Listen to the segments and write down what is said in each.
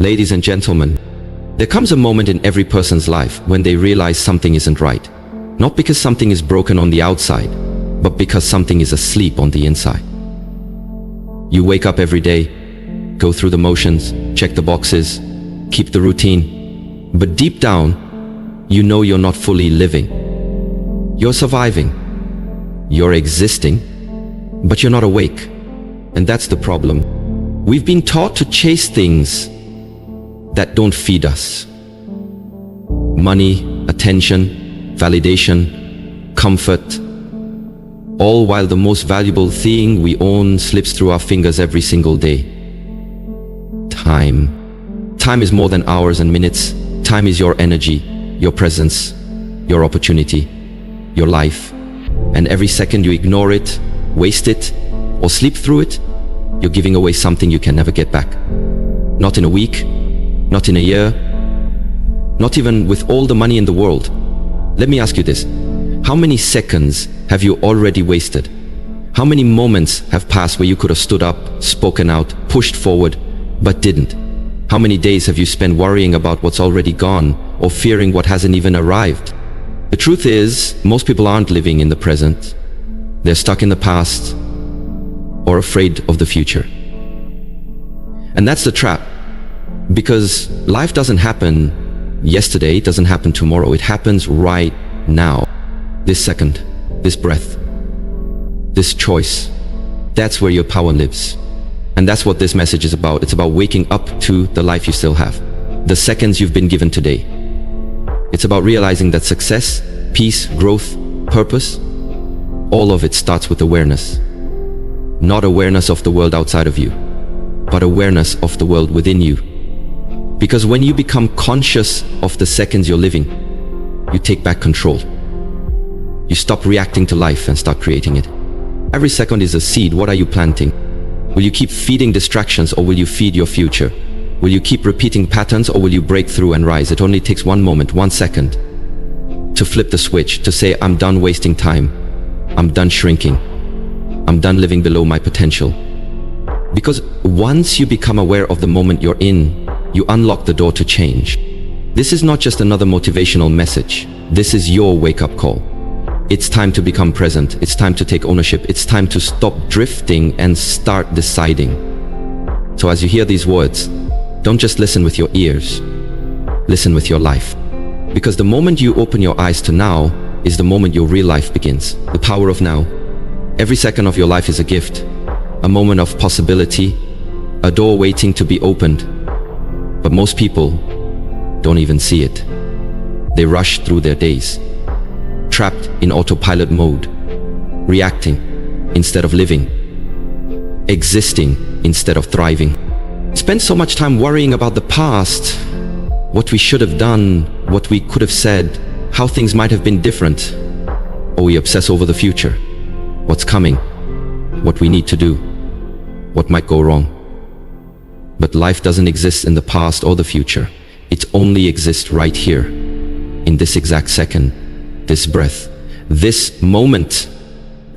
Ladies and gentlemen, there comes a moment in every person's life when they realize something isn't right. Not because something is broken on the outside, but because something is asleep on the inside. You wake up every day, go through the motions, check the boxes, keep the routine, but deep down, you know you're not fully living. You're surviving. You're existing, but you're not awake. And that's the problem. We've been taught to chase things that don't feed us. Money, attention, validation, comfort, all while the most valuable thing we own slips through our fingers every single day. Time. Time is more than hours and minutes. Time is your energy, your presence, your opportunity, your life. And every second you ignore it, waste it, or sleep through it, you're giving away something you can never get back. Not in a week, not in a year, not even with all the money in the world. Let me ask you this. How many seconds have you already wasted? How many moments have passed where you could have stood up, spoken out, pushed forward, but didn't? How many days have you spent worrying about what's already gone or fearing what hasn't even arrived? The truth is, most people aren't living in the present. They're stuck in the past or afraid of the future. And that's the trap. Because life doesn't happen yesterday, it doesn't happen tomorrow. It happens right now. This second, this breath, this choice. That's where your power lives. And that's what this message is about. It's about waking up to the life you still have. The seconds you've been given today. It's about realizing that success, peace, growth, purpose, all of it starts with awareness. Not awareness of the world outside of you, but awareness of the world within you. Because when you become conscious of the seconds you're living, you take back control. You stop reacting to life and start creating it. Every second is a seed. What are you planting? Will you keep feeding distractions or will you feed your future? Will you keep repeating patterns or will you break through and rise? It only takes 1 moment, 1 second to flip the switch, to say, I'm done wasting time. I'm done shrinking. I'm done living below my potential. Because once you become aware of the moment you're in, you unlock the door to change. This is not just another motivational message. This is your wake-up call. It's time to become present. It's time to take ownership. It's time to stop drifting and start deciding. So as you hear these words, don't just listen with your ears. Listen with your life. Because the moment you open your eyes to now is the moment your real life begins. The power of now. Every second of your life is a gift, a moment of possibility, a door waiting to be opened. But most people don't even see it. They rush through their days, trapped in autopilot mode, reacting instead of living, existing instead of thriving. Spend so much time worrying about the past, what we should have done, what we could have said, how things might have been different. Or we obsess over the future, what's coming, what we need to do, what might go wrong. But life doesn't exist in the past or the future. It only exists right here, in this exact second, this breath, this moment.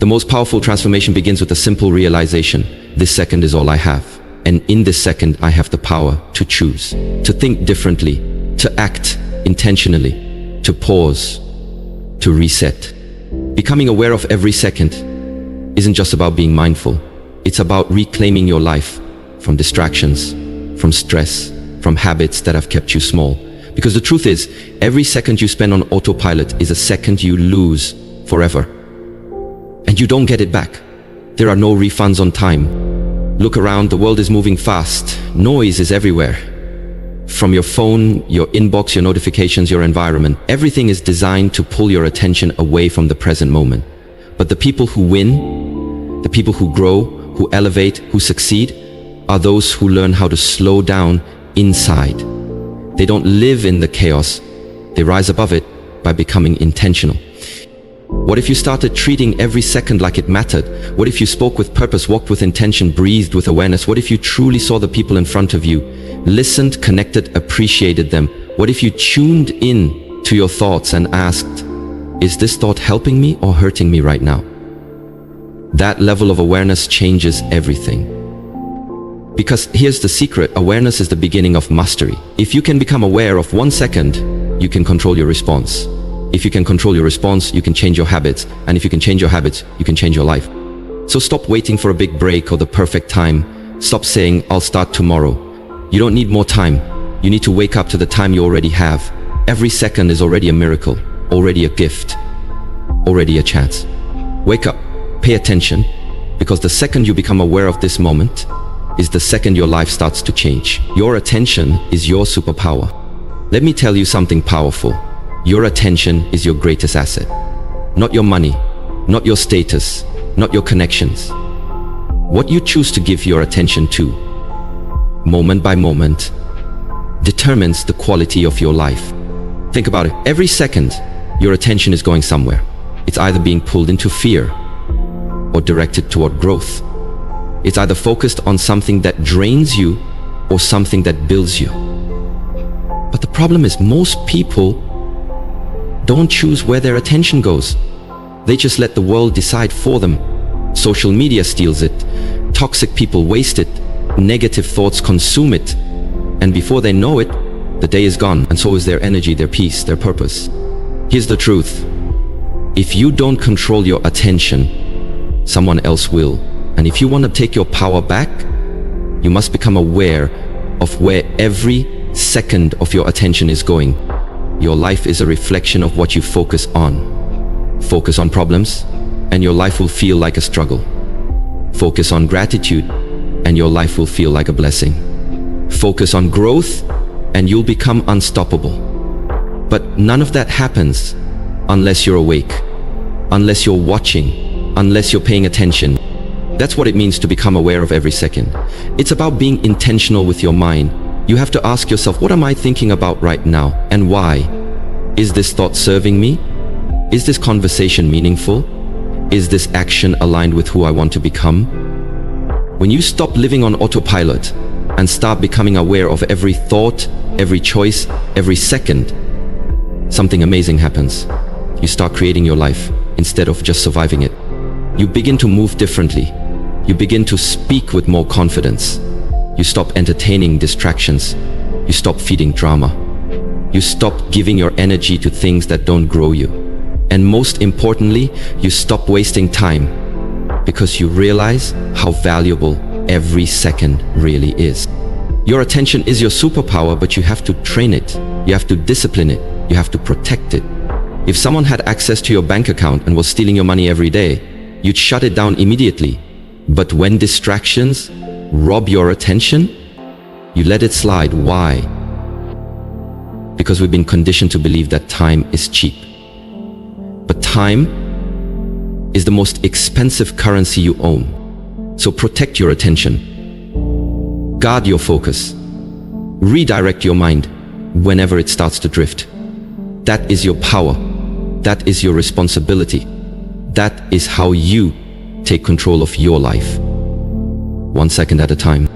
The most powerful transformation begins with a simple realization. This second is all I have. And in this second, I have the power to choose, to think differently, to act intentionally, to pause, to reset. Becoming aware of every second isn't just about being mindful. It's about reclaiming your life from distractions, from stress, from habits that have kept you small. Because the truth is, every second you spend on autopilot is a second you lose forever. And you don't get it back. There are no refunds on time. Look around, the world is moving fast. Noise is everywhere. From your phone, your inbox, your notifications, your environment, everything is designed to pull your attention away from the present moment. But the people who win, the people who grow, who elevate, who succeed, are those who learn how to slow down inside. They don't live in the chaos. They rise above it by becoming intentional. What if you started treating every second like it mattered? What if you spoke with purpose, walked with intention, breathed with awareness? What if you truly saw the people in front of you, listened, connected, appreciated them? What if you tuned in to your thoughts and asked, is this thought helping me or hurting me right now? That level of awareness changes everything. Because here's the secret, awareness is the beginning of mastery. If you can become aware of 1 second, you can control your response. If you can control your response, you can change your habits. And if you can change your habits, you can change your life. So stop waiting for a big break or the perfect time. Stop saying, I'll start tomorrow. You don't need more time. You need to wake up to the time you already have. Every second is already a miracle, already a gift, already a chance. Wake up, pay attention, because the second you become aware of this moment is the second your life starts to change. Your attention is your superpower. Let me tell you something powerful. Your attention is your greatest asset. Not your money, not your status, not your connections. What you choose to give your attention to, moment by moment, determines the quality of your life. Think about it. Every second, your attention is going somewhere. It's either being pulled into fear or directed toward growth. It's either focused on something that drains you or something that builds you. But the problem is most people don't choose where their attention goes. They just let the world decide for them. Social media steals it. Toxic people waste it. Negative thoughts consume it. And before they know it, the day is gone, and so is their energy, their peace, their purpose. Here's the truth. If you don't control your attention, someone else will. And if you want to take your power back, you must become aware of where every second of your attention is going. Your life is a reflection of what you focus on. Focus on problems, and your life will feel like a struggle. Focus on gratitude, and your life will feel like a blessing. Focus on growth, and you'll become unstoppable. But none of that happens unless you're awake, unless you're watching, unless you're paying attention. That's what it means to become aware of every second. It's about being intentional with your mind. You have to ask yourself, what am I thinking about right now, and why? Is this thought serving me? Is this conversation meaningful? Is this action aligned with who I want to become? When you stop living on autopilot and start becoming aware of every thought, every choice, every second, something amazing happens. You start creating your life instead of just surviving it. You begin to move differently. You begin to speak with more confidence. You stop entertaining distractions. You stop feeding drama. You stop giving your energy to things that don't grow you. And most importantly, you stop wasting time because you realize how valuable every second really is. Your attention is your superpower, but you have to train it. You have to discipline it. You have to protect it. If someone had access to your bank account and was stealing your money every day, you'd shut it down immediately. But when distractions rob your attention, you let it slide. Why? Because we've been conditioned to believe that time is cheap. But time is the most expensive currency you own. So protect your attention. Guard your focus. Redirect your mind whenever it starts to drift. That is your power. That is your responsibility. That is how you take control of your life. 1 second at a time.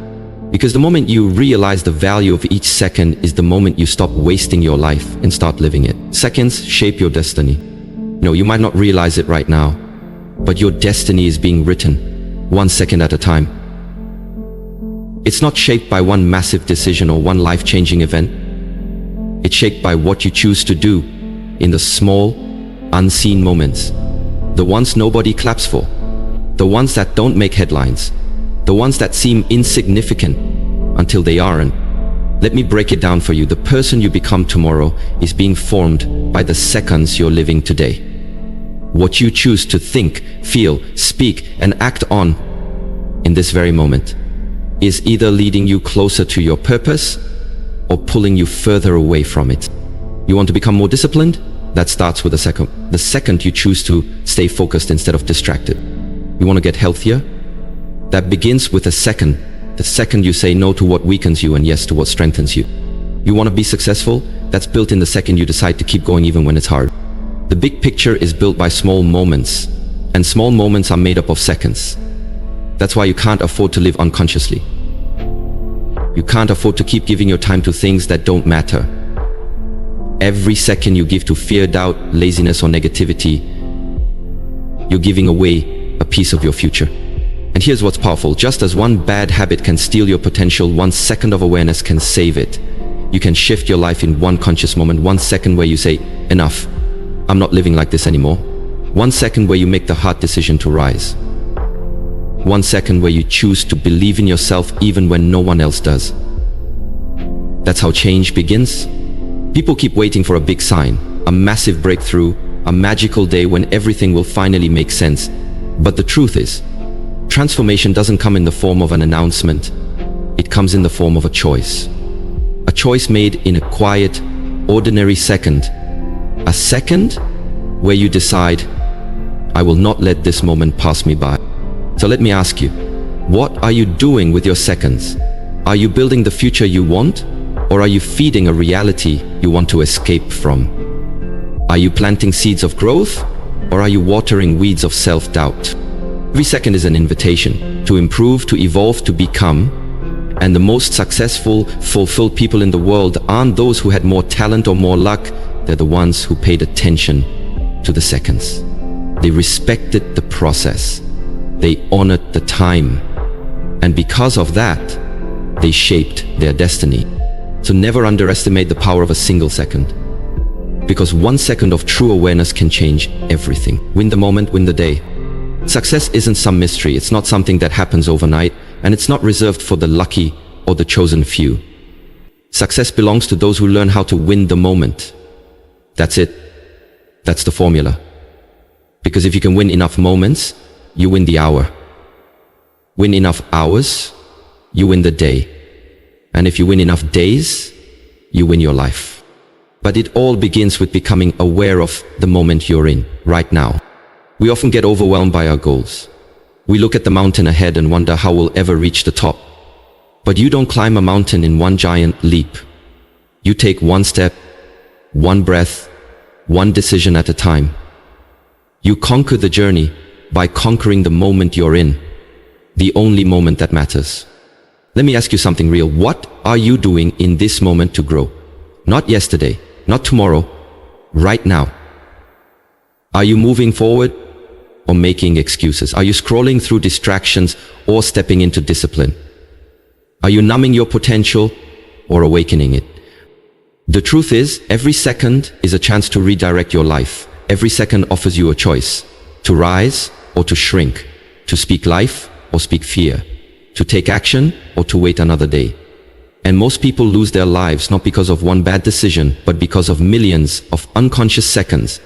Because the moment you realize the value of each second is the moment you stop wasting your life and start living it. Seconds shape your destiny. No, you might not realize it right now, but your destiny is being written 1 second at a time. It's not shaped by one massive decision or one life-changing event. It's shaped by what you choose to do in the small, unseen moments. The ones nobody claps for. The ones that don't make headlines. The ones that seem insignificant until they aren't. Let me break it down for you. The person you become tomorrow is being formed by the seconds you're living today. What you choose to think, feel, speak, and act on in this very moment is either leading you closer to your purpose or pulling you further away from it. You want to become more disciplined? That starts with a second. The second you choose to stay focused instead of distracted. You want to get healthier? That begins with a second. The second you say no to what weakens you and yes to what strengthens you. You want to be successful? That's built in the second you decide to keep going even when it's hard. The big picture is built by small moments, and small moments are made up of seconds. That's why you can't afford to live unconsciously. You can't afford to keep giving your time to things that don't matter. Every second you give to fear, doubt, laziness, or negativity, you're giving away a piece of your future. And here's what's powerful. Just as one bad habit can steal your potential, 1 second of awareness can save it. You can shift your life in one conscious moment, 1 second where you say, enough, I'm not living like this anymore. 1 second where you make the hard decision to rise. 1 second where you choose to believe in yourself even when no one else does. That's how change begins. People keep waiting for a big sign, a massive breakthrough, a magical day when everything will finally make sense. But the truth is, transformation doesn't come in the form of an announcement. It comes in the form of a choice. A choice made in a quiet, ordinary second. A second where you decide, I will not let this moment pass me by. So let me ask you, what are you doing with your seconds? Are you building the future you want? Or are you feeding a reality you want to escape from? Are you planting seeds of growth? Or are you watering weeds of self-doubt? Every second is an invitation to improve, to evolve, to become. And the most successful, fulfilled people in the world aren't those who had more talent or more luck. They're the ones who paid attention to the seconds. They respected the process. They honored the time. And because of that, they shaped their destiny. So never underestimate the power of a single second. Because 1 second of true awareness can change everything. Win the moment, win the day. Success isn't some mystery. It's not something that happens overnight, and it's not reserved for the lucky or the chosen few. Success belongs to those who learn how to win the moment. That's it. That's the formula. Because if you can win enough moments, you win the hour. Win enough hours, you win the day. And if you win enough days, you win your life. But it all begins with becoming aware of the moment you're in, right now. We often get overwhelmed by our goals. We look at the mountain ahead and wonder how we'll ever reach the top. But you don't climb a mountain in one giant leap. You take one step, one breath, one decision at a time. You conquer the journey by conquering the moment you're in, the only moment that matters. Let me ask you something real. What are you doing in this moment to grow? Not yesterday, not tomorrow, right now. Are you moving forward or making excuses? Are you scrolling through distractions or stepping into discipline? Are you numbing your potential or awakening it? The truth is, every second is a chance to redirect your life. Every second offers you a choice, to rise or to shrink, to speak life or speak fear, to take action or to wait another day. And most people lose their lives not because of one bad decision, but because of millions of unconscious seconds.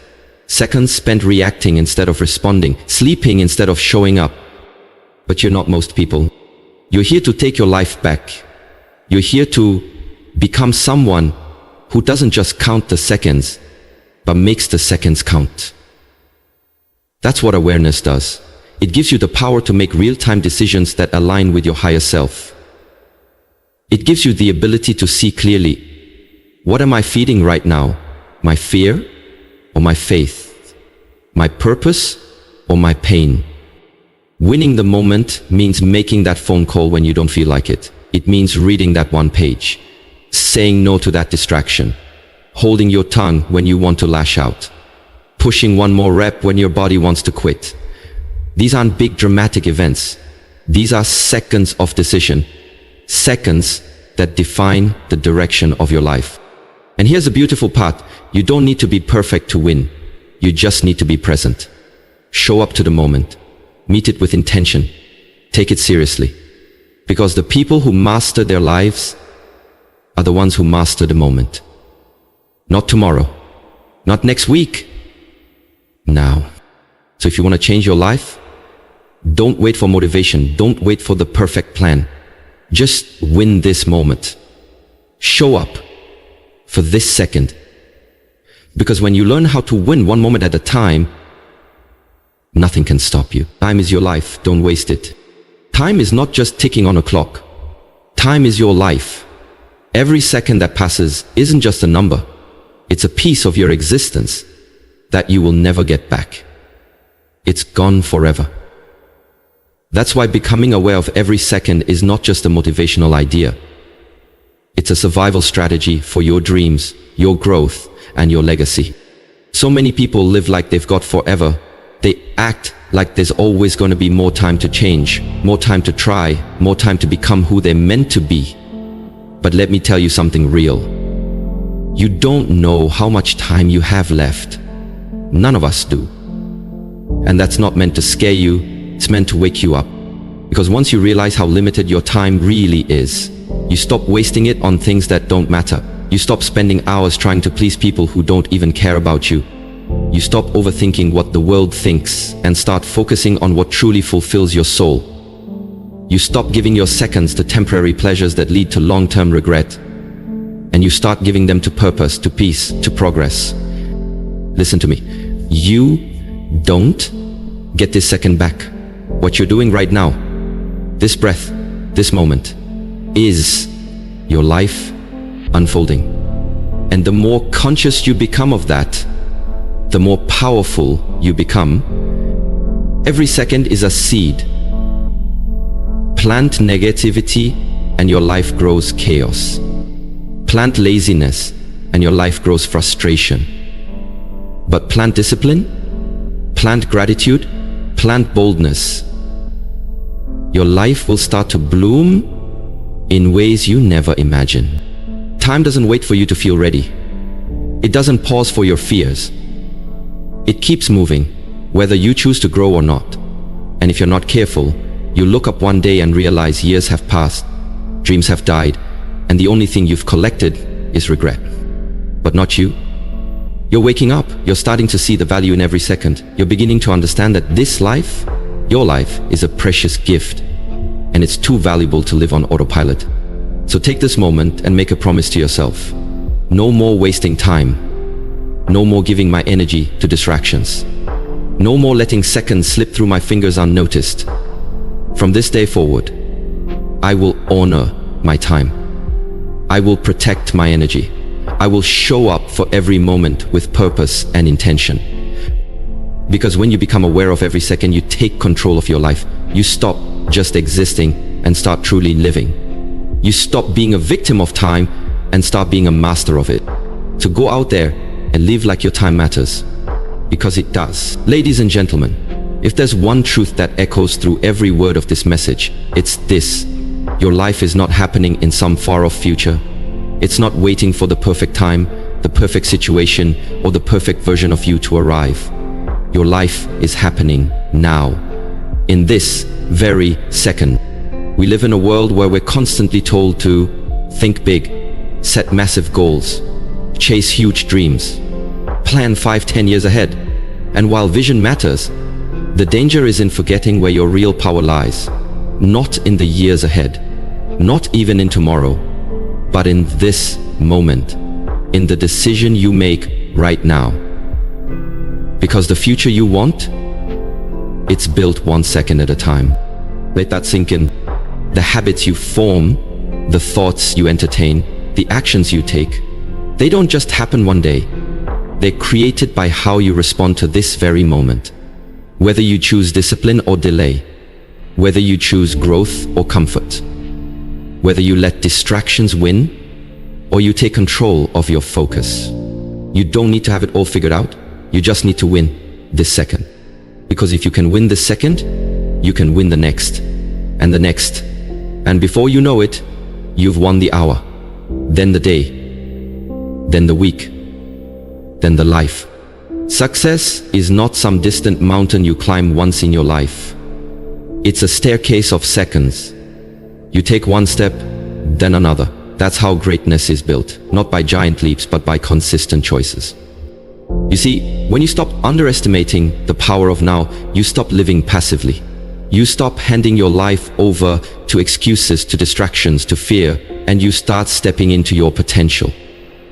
Seconds spent reacting instead of responding, sleeping instead of showing up. But you're not most people. You're here to take your life back. You're here to become someone who doesn't just count the seconds, but makes the seconds count. That's what awareness does. It gives you the power to make real-time decisions that align with your higher self. It gives you the ability to see clearly, what am I feeding right now? My fear or my faith? My purpose or my pain? Winning the moment means making that phone call when you don't feel like it. It means reading that one page, saying no to that distraction, holding your tongue when you want to lash out, pushing one more rep when your body wants to quit. These aren't big dramatic events. These are seconds of decision, seconds that define the direction of your life. And here's the beautiful part. You don't need to be perfect to win. You just need to be present. Show up to the moment. Meet it with intention. Take it seriously. Because the people who master their lives are the ones who master the moment. Not tomorrow. Not next week. Now. So if you want to change your life, don't wait for motivation. Don't wait for the perfect plan. Just win this moment. Show up for this second. Because when you learn how to win one moment at a time, nothing can stop you. Time is your life. Don't waste it. Time is not just ticking on a clock. Time is your life. Every second that passes isn't just a number. It's a piece of your existence that you will never get back. It's gone forever. That's why becoming aware of every second is not just a motivational idea. It's a survival strategy for your dreams, your growth, and your legacy. So many people live like they've got forever. They act like there's always going to be more time to change, more time to try, more time to become who they're meant to be. But let me tell you something real. You don't know how much time you have left. None of us do. And that's not meant to scare you, it's meant to wake you up. Because once you realize how limited your time really is, you stop wasting it on things that don't matter. You stop spending hours trying to please people who don't even care about you. You stop overthinking what the world thinks and start focusing on what truly fulfills your soul. You stop giving your seconds to temporary pleasures that lead to long-term regret. And you start giving them to purpose, to peace, to progress. Listen to me. You don't get this second back. What you're doing right now, this breath, this moment, is your life unfolding. And the more conscious you become of that, the more powerful you become. Every second is a seed. Plant negativity and your life grows chaos. Plant laziness and your life grows frustration. But plant discipline, plant gratitude, plant boldness. Your life will start to bloom in ways you never imagined. Time doesn't wait for you to feel ready. It doesn't pause for your fears. It keeps moving, whether you choose to grow or not. And if you're not careful, you look up one day and realize years have passed, dreams have died, and the only thing you've collected is regret. But not you. You're waking up, you're starting to see the value in every second. You're beginning to understand that this life, your life, is a precious gift, and it's too valuable to live on autopilot. So take this moment and make a promise to yourself. No more wasting time. No more giving my energy to distractions. No more letting seconds slip through my fingers unnoticed. From this day forward, I will honor my time. I will protect my energy. I will show up for every moment with purpose and intention. Because when you become aware of every second, you take control of your life. You stop just existing and start truly living. You stop being a victim of time and start being a master of it. So go out there and live like your time matters, because it does. Ladies and gentlemen, if there's one truth that echoes through every word of this message, it's this. Your life is not happening in some far-off future. It's not waiting for the perfect time, the perfect situation, or the perfect version of you to arrive. Your life is happening now, in this very second. We live in a world where we're constantly told to think big, set massive goals, chase huge dreams, plan 5-10 years ahead. And while vision matters, the danger is in forgetting where your real power lies. Not in the years ahead, not even in tomorrow, but in this moment, in the decision you make right now. Because the future you want, it's built 1 second at a time. Let that sink in. The habits you form, the thoughts you entertain, the actions you take, they don't just happen one day. They're created by how you respond to this very moment. Whether you choose discipline or delay, whether you choose growth or comfort, whether you let distractions win or you take control of your focus. You don't need to have it all figured out. You just need to win this second. Because if you can win this second, you can win the next and the next. And before you know it, you've won the hour, then the day, then the week, then the life. Success is not some distant mountain you climb once in your life. It's a staircase of seconds. You take one step, then another. That's how greatness is built, not by giant leaps, but by consistent choices. You see, when you stop underestimating the power of now, you stop living passively. You stop handing your life over to excuses, to distractions, to fear, and you start stepping into your potential.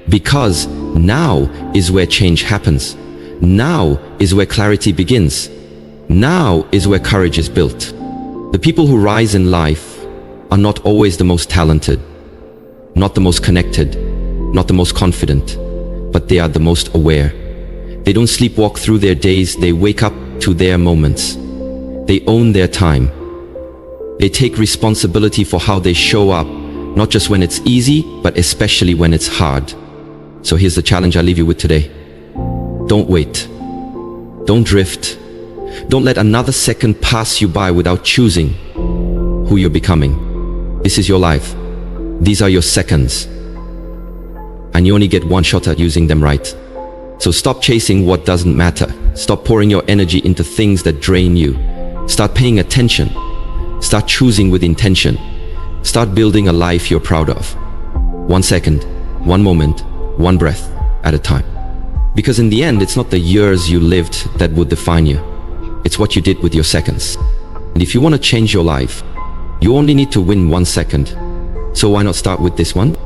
Because now is where change happens. Now is where clarity begins. Now is where courage is built. The people who rise in life are not always the most talented, not the most connected, not the most confident, but they are the most aware. They don't sleepwalk through their days, they wake up to their moments. They own their time. They take responsibility for how they show up, not just when it's easy, but especially when it's hard. So here's the challenge I leave you with today. Don't wait. Don't drift. Don't let another second pass you by without choosing who you're becoming. This is your life. These are your seconds. And you only get one shot at using them right. So stop chasing what doesn't matter. Stop pouring your energy into things that drain you. Start paying attention. Start choosing with intention. Start building a life you're proud of. 1 second, 1 moment, 1 breath at a time. Because in the end, it's not the years you lived that would define you. It's what you did with your seconds. And if you want to change your life, you only need to win 1 second. So why not start with this one?